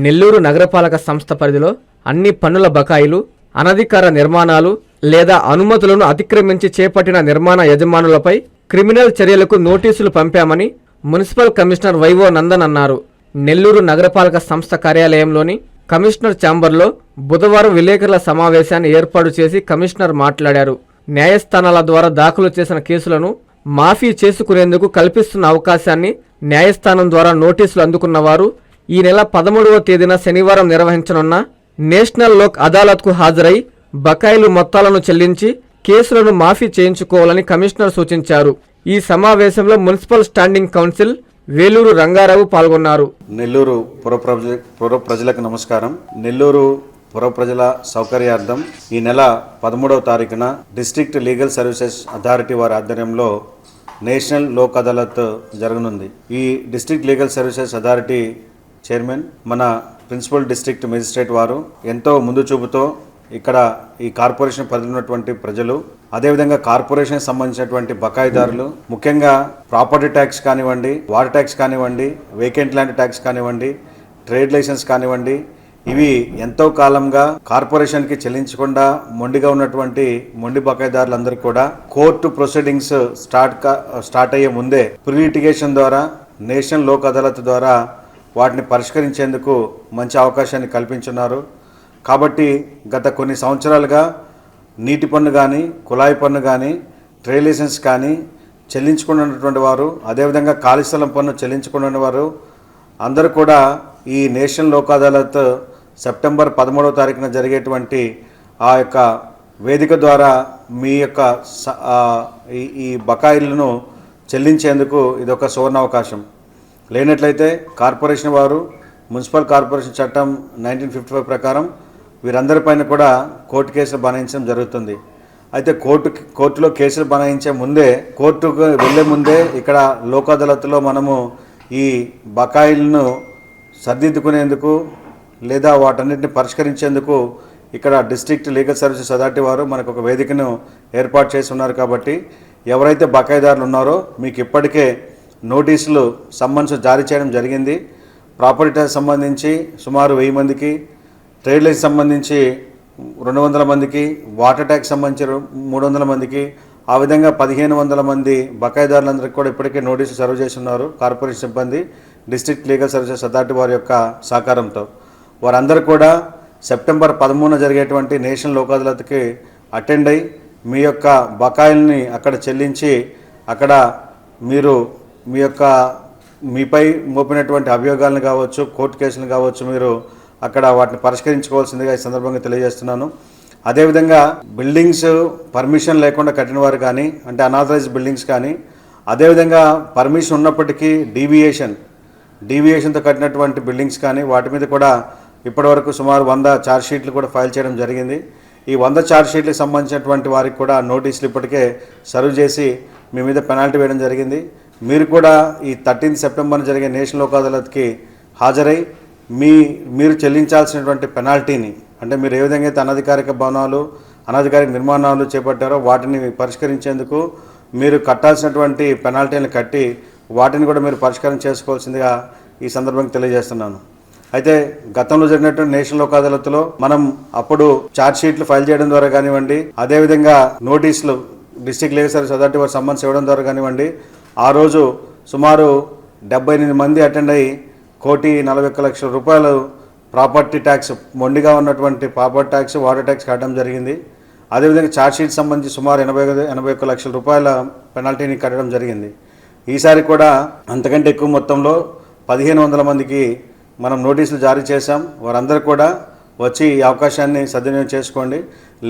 నెల్లూరు నగరపాలక సంస్థ పరిధిలో అన్ని పన్నుల బకాయిలు, అనధికార నిర్మాణాలు లేదా అనుమతులను అతిక్రమించి చేపట్టిన నిర్మాణ యజమానులపై క్రిమినల్ చర్యలకు నోటీసులు పంపామని మున్సిపల్ కమిషనర్ వైవో నందన్ అన్నారు. నెల్లూరు నగరపాలక సంస్థ కార్యాలయంలోని కమిషనర్ ఛాంబర్లో బుధవారం విలేకరుల సమావేశాన్ని ఏర్పాటు చేసి కమిషనర్ మాట్లాడారు. న్యాయస్థానాల ద్వారా దాఖలు చేసిన కేసులను మాఫీ చేసుకునేందుకు కల్పిస్తున్న అవకాశాన్ని న్యాయస్థానం ద్వారా నోటీసులు అందుకున్న వారు ఈ నెల 13వ తేదీన శనివారం నిర్వహించనున్న నేషనల్ లోక్ అదాలత్కు హాజరై బకాయిలు మొత్తాలను చెల్లించి కేసులను మాఫీ చేయించుకోవాలని కమిషనర్ సూచించారు. ఈ సమావేశంలో municipal standing council Vellore Rangarao పాల్గొన్నారు. నెల్లూరు పుర ప్రజలకు నమస్కారం. నెల్లూరు పుర ప్రజల సౌకర్యార్థం ఈ నెల 13వ తారీఖున డిస్ట్రిక్ట్ లీగల్ సర్వీసెస్ అథారిటీ వారి ఆధ్వర్యంలో నేషనల్ లోక్ అదాలత్ జరగనుంది. ఈ district legal services authority chairman మన ప్రిన్సిపల్ డిస్ట్రిక్ట్ మెజిస్ట్రేట్ వారు ఎంతో ముందు చూపుతో ఇక్కడ ఈ కార్పొరేషన్ పరిధిలో ఉన్నటువంటి ప్రజలు, అదేవిధంగా కార్పొరేషన్ సంబంధించినటువంటి బకాయిదారులు, ముఖ్యంగా ప్రాపర్టీ ట్యాక్స్ కానివ్వండి, వాటర్ ట్యాక్స్ కానివ్వండి, వేకెంట్ ల్యాండ్ ట్యాక్స్ కానివ్వండి, ట్రేడ్ లైసెన్స్ కానివ్వండి, ఇవి ఎంతో కాలంగా కార్పొరేషన్కి చెల్లించకుండా మొండిగా ఉన్నటువంటి మొండి బకాయిదారులందరూ కూడా కోర్టు ప్రొసీడింగ్స్ స్టార్ట్ అయ్యే ముందే ప్రీ లిటిగేషన్ ద్వారా నేషనల్ లోక్ అదాలత్ ద్వారా వాటిని పరిష్కరించేందుకు మంచి అవకాశాన్ని కల్పించున్నారు. కాబట్టి గత కొన్ని సంవత్సరాలుగా నీటి పన్ను కానీ, కుళాయి పన్ను కానీ, ట్రేడ్ లైసెన్స్ కానీ చెల్లించుకున్నటువంటి వారు, అదేవిధంగా ఖాళీ స్థలం పన్ను చెల్లించుకున్న వారు అందరూ కూడా ఈ నేషనల్ లోక్ అదాలత్ సెప్టెంబర్ 13వ తారీఖున జరిగేటువంటి ఆ యొక్క వేదిక ద్వారా మీ యొక్క ఈ బకాయిలను చెల్లించేందుకు ఇదొక సువర్ణావకాశం. లేనట్లయితే కార్పొరేషన్ వారు మున్సిపల్ కార్పొరేషన్ చట్టం 1955 ప్రకారం వీరందరిపైన కూడా కోర్టు కేసులు బనాయించడం జరుగుతుంది. అయితే కోర్టులో కేసులు బనాయించే ముందే, కోర్టుకు వెళ్లే ముందే ఇక్కడ లోక్ అదాలత్లో మనము ఈ బకాయిలను సర్దిద్దుకునేందుకు లేదా వాటన్నిటిని పరిష్కరించేందుకు ఇక్కడ డిస్ట్రిక్ట్ లీగల్ సర్వీసెస్ అథారిటీ వారు మనకు ఒక వేదికను ఏర్పాటు చేసి ఉన్నారు. కాబట్టి ఎవరైతే బకాయిదారులు ఉన్నారో మీకు ఇప్పటికే నోటీసులు సమ్మన్స్ జారీ చేయడం జరిగింది. ప్రాపర్టీ ట్యాక్స్ సంబంధించి సుమారు 1000 మందికి, ట్రేడ్ లైసెన్స్ సంబంధించి 200 మందికి, వాటర్ ట్యాక్స్ సంబంధించి 300 మందికి, ఆ విధంగా 1500 మంది బకాయిదారులందరికీ కూడా ఇప్పటికే నోటీసులు సర్వ్ చేసి ఉన్నారు. కార్పొరేషన్ సిబ్బంది డిస్ట్రిక్ట్ లీగల్ సర్వీసెస్ అథారిటీ వారి యొక్క సహకారంతో వారందరూ కూడా సెప్టెంబర్ 13న జరిగేటువంటి నేషనల్ లోక్ అదాలత్కి అటెండ్ అయ్యి మీ యొక్క బకాయిల్ని అక్కడ చెల్లించి అక్కడ మీరు మీ యొక్క మీపై మోపినటువంటి అభియోగాలను కావచ్చు, కోర్టు కేసులను కావచ్చు, మీరు అక్కడ వాటిని పరిష్కరించుకోవాల్సిందిగా ఈ సందర్భంగా తెలియజేస్తున్నాను. అదేవిధంగా బిల్డింగ్స్ పర్మిషన్ లేకుండా కట్టిన వారు కానీ, అంటే అనాథరైజ్డ్ బిల్డింగ్స్ కానీ, అదేవిధంగా పర్మిషన్ ఉన్నప్పటికీ డీవియేషన్తో కట్టినటువంటి బిల్డింగ్స్ కానీ, వాటి మీద కూడా ఇప్పటివరకు సుమారు 100 ఛార్జ్ షీట్లు కూడా ఫైల్ చేయడం జరిగింది. ఈ 100 ఛార్జ్ షీట్లకు సంబంధించినటువంటి వారికి కూడా నోటీసులు ఇప్పటికే సర్వ్ చేసి మీ మీద పెనాల్టీ వేయడం జరిగింది. మీరు కూడా ఈ 13 సెప్టెంబర్న జరిగే నేషనల్ లోక్ అదాలత్కి హాజరై మీరు చెల్లించాల్సినటువంటి పెనాల్టీని, అంటే మీరు ఏ విధంగా అయితే అనధికారిక భవనాలు, అనధికారిక నిర్మాణాలు చేపట్టారో వాటిని పరిష్కరించేందుకు మీరు కట్టాల్సినటువంటి పెనాల్టీని కట్టి వాటిని కూడా మీరు పరిష్కారం చేసుకోవాల్సిందిగా ఈ సందర్భంగా తెలియజేస్తున్నాను. అయితే గతంలో జరిగినటువంటి నేషనల్ లోక్ అదాలత్లో మనం అప్పుడు ఛార్జ్ షీట్లు ఫైల్ చేయడం ద్వారా కానివ్వండి, అదేవిధంగా నోటీసులు డిస్ట్రిక్ట్ లీగల్ సర్వీస్ అథారిటీ వారు సమ్మన్స్ ఇవ్వడం ద్వారా కానివ్వండి, ఆ రోజు సుమారు 78 మంది అటెండ్ అయ్యి 1,41,00,000 రూపాయలు ప్రాపర్టీ ట్యాక్స్, మొండిగా ఉన్నటువంటి ప్రాపర్టీ ట్యాక్స్, వాటర్ ట్యాక్స్ కట్టడం జరిగింది. అదేవిధంగా ఛార్జ్ షీట్ సంబంధించి సుమారు 81 లక్షల రూపాయల పెనాల్టీని కట్టడం జరిగింది. ఈసారి కూడా అంతకంటే ఎక్కువ మొత్తంలో 1500 మందికి మనం నోటీసులు జారీ చేశాం. వారందరూ కూడా వచ్చి ఈ అవకాశాన్ని సద్వినియోగం చేసుకోండి.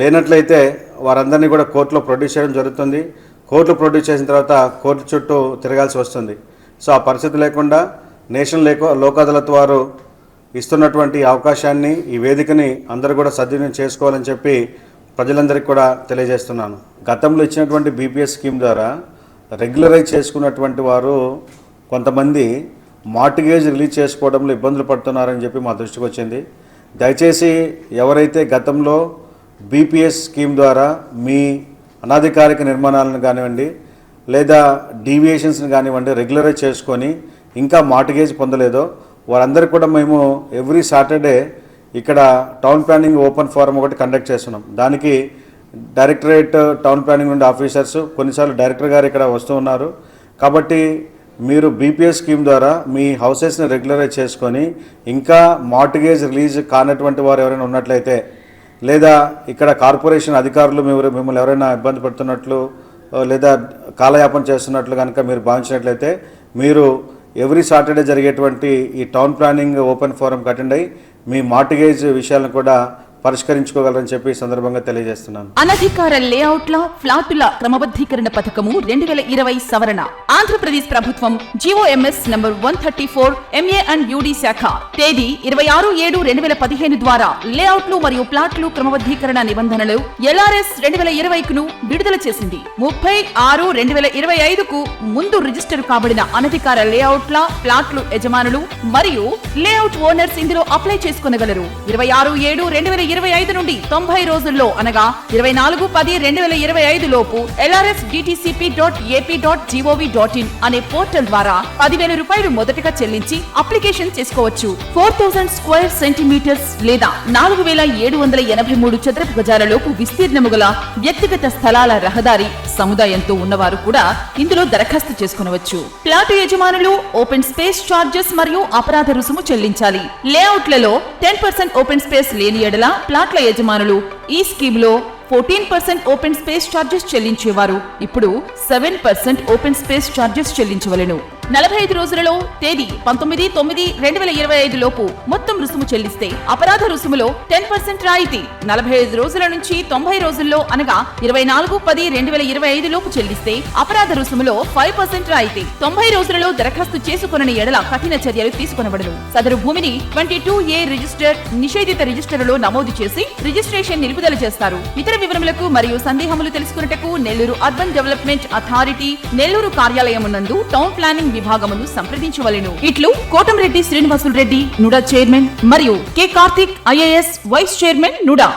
లేనట్లయితే వారందరినీ కూడా కోర్టులో ప్రొడ్యూస్ చేయడం జరుగుతుంది. కోర్టులో ప్రొడ్యూస్ చేసిన తర్వాత కోర్టు చుట్టూ తిరగాల్సి వస్తుంది. సో ఆ పరిస్థితి లేకుండా నేషనల్ లోక్ అదాలత్ వారు ఇస్తున్నటువంటి అవకాశాన్ని, ఈ వేదికని అందరూ కూడా సద్వినియోగం చేసుకోవాలని చెప్పి ప్రజలందరికీ కూడా తెలియజేస్తున్నాను. గతంలో ఇచ్చినటువంటి బీపీఎస్ స్కీమ్ ద్వారా రెగ్యులరైజ్ చేసుకున్నటువంటి వారు కొంతమంది మార్టిగేజ్ రిలీజ్ చేసుకోవడంలో ఇబ్బందులు పడుతున్నారని చెప్పి మా దృష్టికి వచ్చింది. దయచేసి ఎవరైతే గతంలో బీపీఎస్ స్కీమ్ ద్వారా మీ అనాధికారిక నిర్మాణాలను కానివ్వండి లేదా డీవియేషన్స్ని కానివ్వండి రెగ్యులరైజ్ చేసుకొని ఇంకా మార్టిగేజ్ పొందలేదో వారందరికీ కూడా మేము ఎవ్రీ సాటర్డే ఇక్కడ టౌన్ ప్లానింగ్ ఓపెన్ ఫోరం ఒకటి కండక్ట్ చేస్తున్నాం. దానికి డైరెక్టరేట్ టౌన్ ప్లానింగ్ నుండి ఆఫీసర్స్, కొన్నిసార్లు డైరెక్టర్ గారు ఇక్కడ వస్తూ ఉన్నారు. కాబట్టి మీరు బీపీఎస్ స్కీమ్ ద్వారా మీ హౌసెస్ని రెగ్యులరైజ్ చేసుకొని, ఇంకా మార్టిగేజ్ రిలీజ్ కానటువంటి వారు ఎవరైనా ఉన్నట్లయితే, లేదా ఇక్కడ కార్పొరేషన్ అధికారులు మిమ్మల్ని ఎవరైనా ఇబ్బంది పెడుతున్నట్లు లేదా కాలయాపన చేస్తున్నట్లు కనుక మీరు భావించినట్లయితే, మీరు ఎవ్రీ సాటర్డే జరిగేటువంటి ఈ టౌన్ ప్లానింగ్ ఓపెన్ ఫోరంకి అటెండ్ అయ్యి మీ మార్టిగేజ్ విషయాలను కూడా పరిష్కరించుకోగలరని చెప్పి ఈ సందర్భంగా తెలియజేస్తున్నాను. అనధికార లేఅవుట్ల ఫ్లాటుల క్రమబద్ధీకరణ పథకము 2020 సవరణ. ఆంధ్రప్రదేశ్ ప్రభుత్వం GOMS number 134 MA and UD శాఖ తేదీ 26/7/2015 ద్వారా లేఅవుట్లు మరియు ప్లాట్లు క్రమబద్ధీకరణ నిబంధనలు LRS 2020ను విడుదల చేసింది. 30/6/2025కు ముందు రిజిస్టర్ కాబడిన అనధికార లేఅవుట్ల ప్లాట్లు యజమానులు మరియు లేఅవుట్ ఓనర్స్ ఇందులో అప్లై చేసుకొనగలరు. 26/7/2025 నుండి 90 రోజుల్లో అనగా 24/10/2025 లోపు lrsdtcp.ap.gov.in అనే పోర్టల్ ద్వారా 10,000 రూపాయలు మొదటగా చెల్లించి అప్లికేషన్ చేసుకోవచ్చు. 4000 స్క్వేర్ సెంటీమీటర్స్ లేదా 4,783 చదరపు గజాల లోపు విస్తీర్ణము గల వ్యక్తిగత స్థలాల రహదారి సముదాయంతో ఉన్నవారు కూడా ఇందులో దరఖాస్తు చేసుకునవచ్చు. ప్లాటు యజమానులు ఓపెన్ స్పేస్ చార్జెస్ మరియు అపరాధ రుసుము చెల్లించాలి. లేఅవుట్లలో 10% ఓపెన్ స్పేస్ లేని ఎడల ప్లాట్ల యజమానులు ఈ స్కీమ్ లో 14% ఓపెన్ స్పేస్ చార్జెస్ చెల్లించేవారు ఇప్పుడు 7% ఓపెన్ స్పేస్ చార్జెస్ చెల్లించవలెను. 45 రోజులలో తేదీ 19/9/2025 లోపు మొత్తం రుసుము చెల్లిస్తే అపరాధ రుసుములో 10% రాయితీ. 45 రోజుల నుంచి 90 రోజుల్లో అనగా 24/10/2025 లోపు చెల్లిస్తే అపరాధ రుసుములో 5% రాయితీ. 90 రోజులలో దరఖాస్తు చేసుకొనని ఎడల కఠిన చర్యలు తీసుకొనబడను. సదరు భూమిని 22A రిజిస్టర్ నిషేధిత రిజిస్టర్లో నమోదు చేసి రిజిస్ట్రేషన్ నిలుపుదల చేస్తారు. ఇతర వివరములకు మరియు సందేహములు తెలుసుకున్నటకు Nellore urban development authority Nellore కార్యాలయమునందు టౌన్ ప్లానింగ్ విభాగమును సంప్రదించవలెను. ఇట్లు కోటంరెడ్డి శ్రీనివాసులు రెడ్డి నుడా చైర్మన్ మరియు K Karthik IAS vice chairman NUDA.